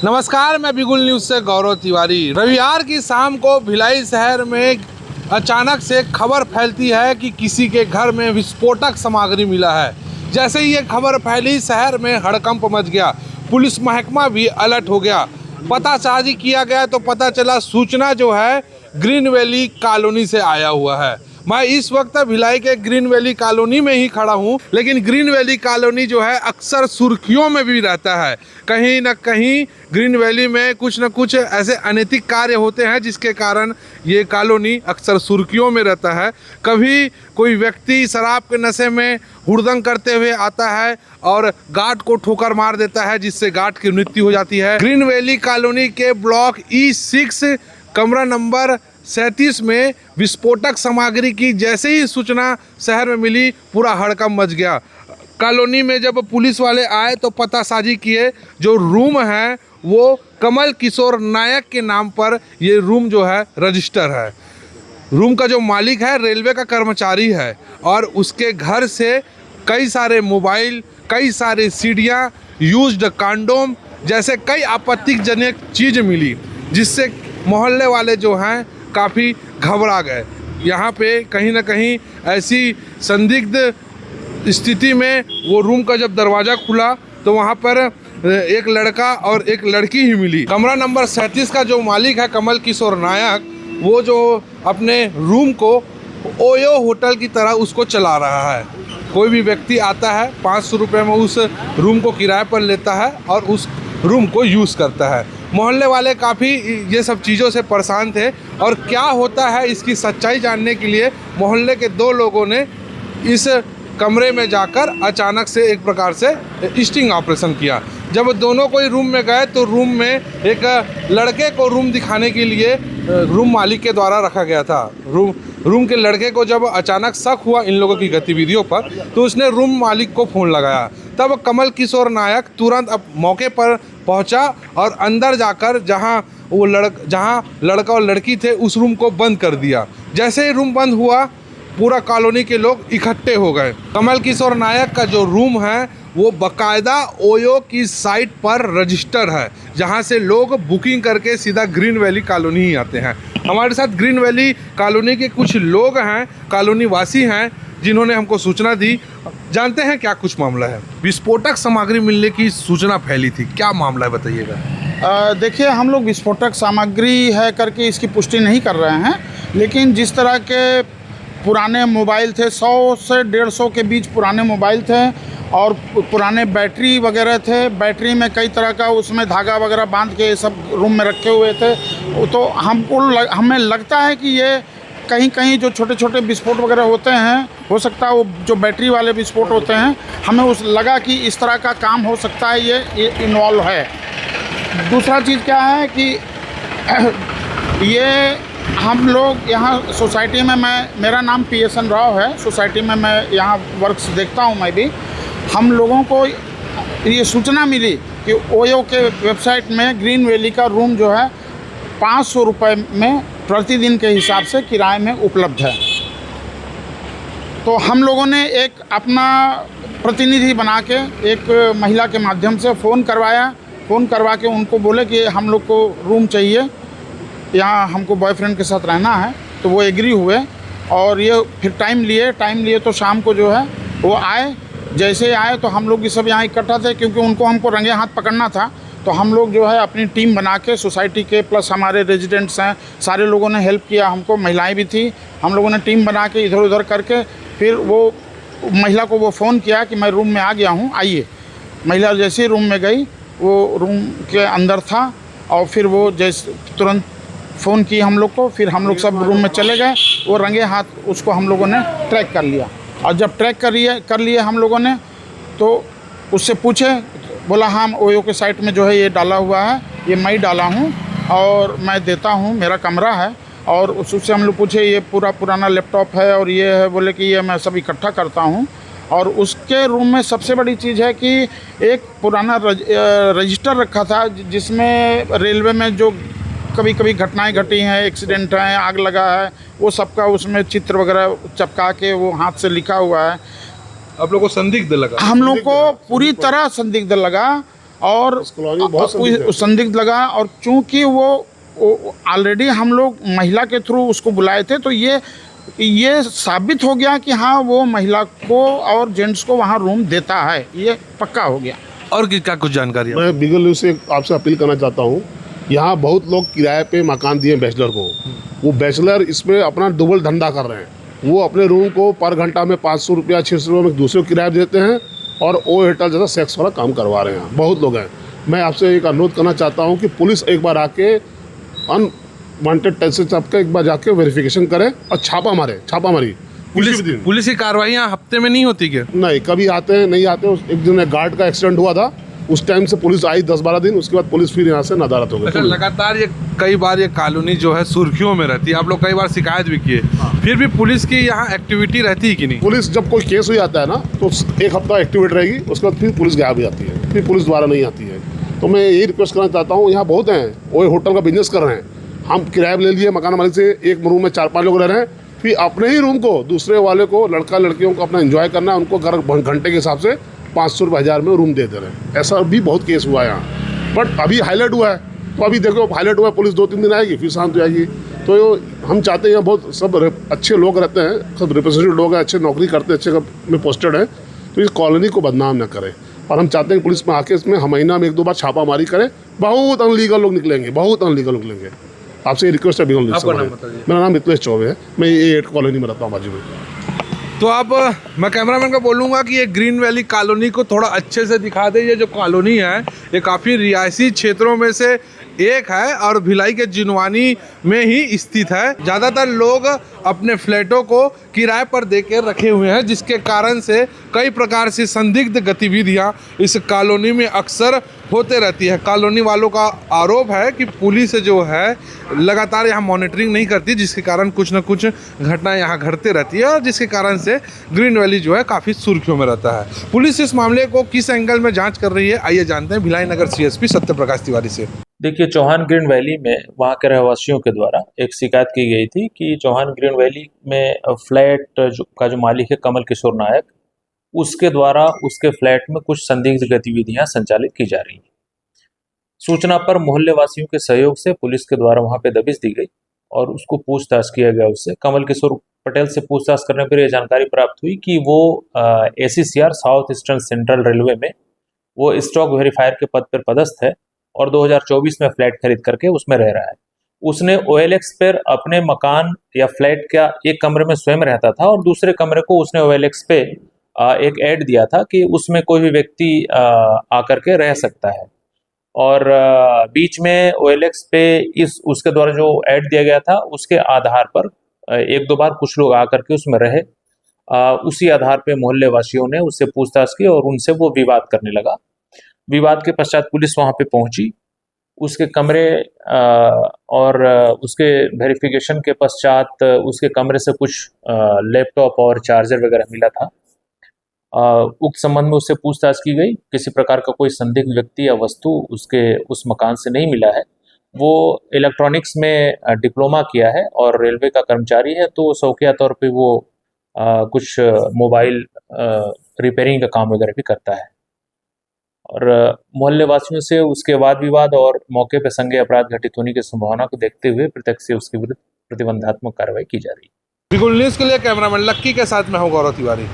नमस्कार, मैं बिगुल न्यूज़ से गौरव तिवारी। रविवार की शाम को भिलाई शहर में अचानक से खबर फैलती है कि किसी के घर में विस्फोटक सामग्री मिला है। जैसे ही ये खबर फैली, शहर में हड़कंप मच गया। पुलिस महकमा भी अलर्ट हो गया। पतासाजी किया गया तो पता चला सूचना जो है ग्रीन वैली कॉलोनी से आया हुआ है। मैं इस वक्त भिलाई के ग्रीन वैली कॉलोनी में ही खड़ा हूँ, लेकिन ग्रीन वैली कॉलोनी जो है अक्सर सुर्खियों में भी रहता है। कहीं ना कहीं ग्रीन वैली में कुछ न कुछ ऐसे अनैतिक कार्य होते हैं जिसके कारण ये कॉलोनी अक्सर सुर्खियों में रहता है। कभी कोई व्यक्ति शराब के नशे में हुड़दंग करते हुए आता है और गार्ड को ठोकर मार देता है, जिससे गार्ड की मृत्यु हो जाती है। ग्रीन वैली कॉलोनी के ब्लॉक E6 कमरा नंबर 37 में विस्फोटक सामग्री की जैसे ही सूचना शहर में मिली, पूरा हड़कंप मच गया। कॉलोनी में जब पुलिस वाले आए तो पतासाजी किए। जो रूम है वो कमल किशोर नायक के नाम पर ये रूम जो है रजिस्टर है। रूम का जो मालिक है रेलवे का कर्मचारी है और उसके घर से कई सारे मोबाइल, कई सारे सीडियाँ, यूज्ड कंडोम जैसे कई आपत्तिजनक चीज़ मिली, जिससे मोहल्ले वाले जो हैं काफ़ी घबरा गए। यहाँ पे कहीं ना कहीं ऐसी संदिग्ध स्थिति में वो रूम का जब दरवाज़ा खुला तो वहाँ पर एक लड़का और एक लड़की ही मिली। कमरा नंबर 37 का जो मालिक है कमल किशोर नायक, वो जो अपने रूम को ओयो होटल की तरह उसको चला रहा है। कोई भी व्यक्ति आता है 500 रुपये में उस रूम को किराए पर लेता है और उस रूम को यूज़ करता है। मोहल्ले वाले काफ़ी ये सब चीज़ों से परेशान थे और क्या होता है इसकी सच्चाई जानने के लिए मोहल्ले के दो लोगों ने इस कमरे में जाकर अचानक से एक प्रकार से स्टिंग ऑपरेशन किया। जब दोनों कोई रूम में गए तो रूम में एक लड़के को रूम दिखाने के लिए रूम मालिक के द्वारा रखा गया था। रूम के लड़के को जब अचानक शक हुआ इन लोगों की गतिविधियों पर तो उसने रूम मालिक को फ़ोन लगाया। तब कमल किशोर नायक तुरंत मौके पर पहुंचा और अंदर जाकर जहां लड़का और लड़की थे उस रूम को बंद कर दिया। जैसे ही रूम बंद हुआ, पूरा कॉलोनी के लोग इकट्ठे हो गए। कमल किशोर नायक का जो रूम है वो बाकायदा ओयो की साइट पर रजिस्टर है, जहां से लोग बुकिंग करके सीधा ग्रीन वैली कॉलोनी ही आते हैं। हमारे साथ ग्रीन वैली कॉलोनी के कुछ लोग हैं, कॉलोनी वासी हैं, जिन्होंने हमको सूचना दी। जानते हैं क्या कुछ मामला है। विस्फोटक सामग्री मिलने की सूचना फैली थी, क्या मामला है बताइएगा। देखिए, हम लोग विस्फोटक सामग्री है करके इसकी पुष्टि नहीं कर रहे हैं, लेकिन जिस तरह के पुराने मोबाइल थे, 100 से 150 के बीच पुराने मोबाइल थे और पुराने बैटरी वगैरह थे। बैटरी में कई तरह का उसमें धागा वगैरह बांध के सब रूम में रखे हुए थे। तो हमें लगता है कि ये कहीं कहीं जो छोटे छोटे विस्फोट वगैरह होते हैं, हो सकता है वो जो बैटरी वाले विस्फोट होते हैं, हमें लगा कि इस तरह का काम हो सकता है, ये इन्वॉल्व है। दूसरा चीज़ क्या है कि ये हम लोग यहाँ सोसाइटी में, मेरा नाम PSN राव है, सोसाइटी में मैं यहाँ वर्क्स देखता हूँ मैं भी। हम लोगों को ये सूचना मिली कि ओयो के वेबसाइट में ग्रीन वैली का रूम जो है 500 रुपये में प्रतिदिन के हिसाब से किराए में उपलब्ध है। तो हम लोगों ने एक अपना प्रतिनिधि बना के एक महिला के माध्यम से फ़ोन करवा के उनको बोले कि हम लोग को रूम चाहिए, यहाँ हमको बॉयफ्रेंड के साथ रहना है। तो वो एग्री हुए और ये फिर टाइम लिए तो शाम को जो है वो आए। जैसे आए तो हम लोग ये सब यहाँ इकट्ठा थे, क्योंकि उनको हमको रंगे हाथ पकड़ना था। तो हम लोग जो है अपनी टीम बना के, सोसाइटी के प्लस हमारे रेजिडेंट्स हैं, सारे लोगों ने हेल्प किया हमको, महिलाएं भी थी। हम लोगों ने टीम बना के इधर उधर करके फिर वो महिला को वो फ़ोन किया कि मैं रूम में आ गया हूँ, आइए। महिला जैसे ही रूम में गई, वो रूम के अंदर था और फिर वो जैसे तुरंत फ़ोन की हम लोग को। फिर हम लोग सब रूम में चले गए। वो रंगे हाथ उसको हम लोगों ने ट्रैक कर लिया और जब ट्रैक कर लिए हम लोगों ने, तो उससे पूछे, बोला हाँ ओयो के साइट में जो है ये डाला हुआ है, ये मैं ही डाला हूँ और मैं देता हूँ, मेरा कमरा है। और उससे हम लोग पूछे, ये पूरा पुराना लैपटॉप है और ये है, बोले कि ये मैं सब इकट्ठा करता हूँ। और उसके रूम में सबसे बड़ी चीज़ है कि एक पुराना रजिस्टर रखा था, जिसमें रेलवे में जो कभी कभी घटनाएं घटी हैं, एक्सीडेंट हैं, आग लगा है, वो सबका उसमें चित्र वगैरह चिपका के वो हाथ से लिखा हुआ है। आप लोगों को संदिग्ध लगा? हम लोग को पूरी तरह संदिग्ध लगा और उस कॉलोनी बहुत संदिग्ध लगा। और चूंकि वो ऑलरेडी हम लोग महिला के थ्रू उसको बुलाए थे, तो ये साबित हो गया कि हाँ वो महिला को और जेंट्स को वहाँ रूम देता है, ये पक्का हो गया। और क्या कुछ जानकारी? मैं बिगल न्यूज़ से आपसे अपील करना चाहता हूँ, यहाँ बहुत लोग किराए पे मकान दिए बैचलर को, वो बैचलर इसमें अपना डबल धंधा कर रहे हैं। वो अपने रूम को पर घंटा में 500 रुपया 600 रुपये में दूसरे को किराया देते हैं और वो होटल जैसा सेक्स वाला काम करवा रहे हैं। बहुत लोग हैं। मैं आपसे एक अनुरोध करना चाहता हूँ कि पुलिस एक बार आके अनवांटेड टेंशन आपका एक बार जाके वेरिफिकेशन करे और छापामारी। पुलिस की कार्रवाइयाँ हफ्ते में नहीं होती क्या? नहीं, कभी आते हैं, नहीं आते। एक दिन गार्ड का एक्सीडेंट हुआ था, उस टाइम से पुलिस आई 10-12 दिन, उसके बाद पुलिस फिर यहाँ से नदारत हो गई। अच्छा, लगातार ये कई बार ये कॉलोनी जो है सुर्खियों में रहती है, आप लोग कई बार शिकायत भी किए, फिर भी पुलिस की यहाँ एक्टिविटी रहती है कि नहीं? पुलिस जब कोई केस हो जाता है ना, तो एक हफ्ता एक्टिवेट रहेगी, उसके बाद फिर पुलिस गायब हो जाती है, फिर पुलिस दोबारा नहीं आती है। तो मैं यही रिक्वेस्ट करना चाहता हूँ, यहाँ बहुत हैं वो होटल का बिजनेस कर रहे हैं। हम किराया ले लिए मकान मालिक से, एक रूम में 4-5 लोग रह रहे हैं, फिर अपने ही रूम को दूसरे वाले को, लड़का लड़कियों को अपना एंजॉय करना है, उनको घंटे के हिसाब से 500 रुपये 1000 में रूम दे दे रहे हैं। ऐसा भी बहुत केस हुआ है यहाँ, बट अभी हाईलाइट हुआ है। तो अभी देखो हाईलाइट हुआ है, पुलिस 2-3 दिन आएगी, फिर शांत हो जाएगी। तो हम चाहते हैं यहाँ बहुत सब अच्छे लोग रहते हैं, सब रिप्रेजेंटेटिव लोग हैं, अच्छे नौकरी करते हैं, अच्छे में पोस्टेड हैं, तो इस कॉलोनी को बदनाम न करें। और हम चाहते हैं कि पुलिस में आके इसमें महीना में 1-2 बार छापामारी करें। बहुत अनलीगल लोग निकलेंगे, बहुत अनलीगल लोग निकलेंगे। आपसे ये रिक्वेस्ट है। मेरा नाम मिथिलेश चौबे है, मैं ये कॉलोनी में रहता हूँ बाजू में। तो आप, मैं कैमरामैन को बोलूँगा कि ये ग्रीन वैली कॉलोनी को थोड़ा अच्छे से दिखा दे। ये जो कॉलोनी है ये काफ़ी रिहायशी क्षेत्रों में से एक है और भिलाई के जिनवानी में ही स्थित है। ज़्यादातर लोग अपने फ्लैटों को किराए पर देकर रखे हुए हैं, जिसके कारण से कई प्रकार से संदिग्ध गतिविधियां इस कॉलोनी में अक्सर होते रहती है। कॉलोनी वालों का आरोप है कि पुलिस जो है लगातार यहाँ मॉनिटरिंग नहीं करती, जिसके कारण कुछ न कुछ घटनाएं यहाँ घटते रहती है और जिसके कारण से ग्रीन वैली जो है काफ़ी सुर्खियों में रहता है। पुलिस इस मामले को किस एंगल में जाँच कर रही है, आइए जानते हैं भिलाई नगर CSP सत्यप्रकाश तिवारी से। देखिए, चौहान ग्रीन वैली में वहाँ के रहवासियों के द्वारा एक शिकायत की गई थी कि चौहान ग्रीन वैली में फ्लैट का जो मालिक है कमल किशोर नायक, उसके द्वारा उसके फ्लैट में कुछ संदिग्ध गतिविधियां संचालित की जा रही हैं। सूचना पर मोहल्ले वासियों के सहयोग से पुलिस के द्वारा वहां पे दबिश दी गई और उसको पूछताछ किया गया। उससे कमल किशोर पटेल से पूछताछ करने पर यह जानकारी प्राप्त हुई कि वो ACCR south eastern central railway में वो स्टॉक वेरीफायर के पद पर पदस्थ है और 2024 में फ्लैट खरीद करके उसमें रह रहा है। उसने OLX पर अपने मकान या फ्लैट का एक कमरे में स्वयं रहता था और दूसरे कमरे को उसने OLX पे एक ऐड दिया था कि उसमें कोई भी व्यक्ति आकर के रह सकता है। और बीच में OLX पे उसके द्वारा जो ऐड दिया गया था उसके आधार पर 1-2 बार कुछ लोग आकर के उसमें रहे। उसी आधार पे मोहल्ले वासियों ने उससे पूछताछ की और उनसे वो विवाद करने लगा। विवाद के पश्चात पुलिस वहां पे पहुंची, उसके कमरे और उसके वेरिफिकेशन के पश्चात उसके कमरे से कुछ लैपटॉप और चार्जर वगैरह मिला था। उक्त संबंध में उससे पूछताछ की गई। किसी प्रकार का कोई संदिग्ध व्यक्ति या वस्तु उस मकान से नहीं मिला है। वो इलेक्ट्रॉनिक्स में डिप्लोमा किया है और रेलवे का कर्मचारी है, तो शौकिया तौर पे वो कुछ मोबाइल रिपेयरिंग का काम वगैरह भी करता है। और मोहल्ले वासियों से उसके वाद विवाद और मौके पर संज्ञेय अपराध घटित होने की संभावना को देखते हुए प्रत्यक्ष से उसके विरुद्ध प्रतिबंधात्मक कार्रवाई की जा रही है। बिगुल न्यूज़ के लिए कैमरामैन लक्की के साथ मैं हूँ गौरव तिवारी।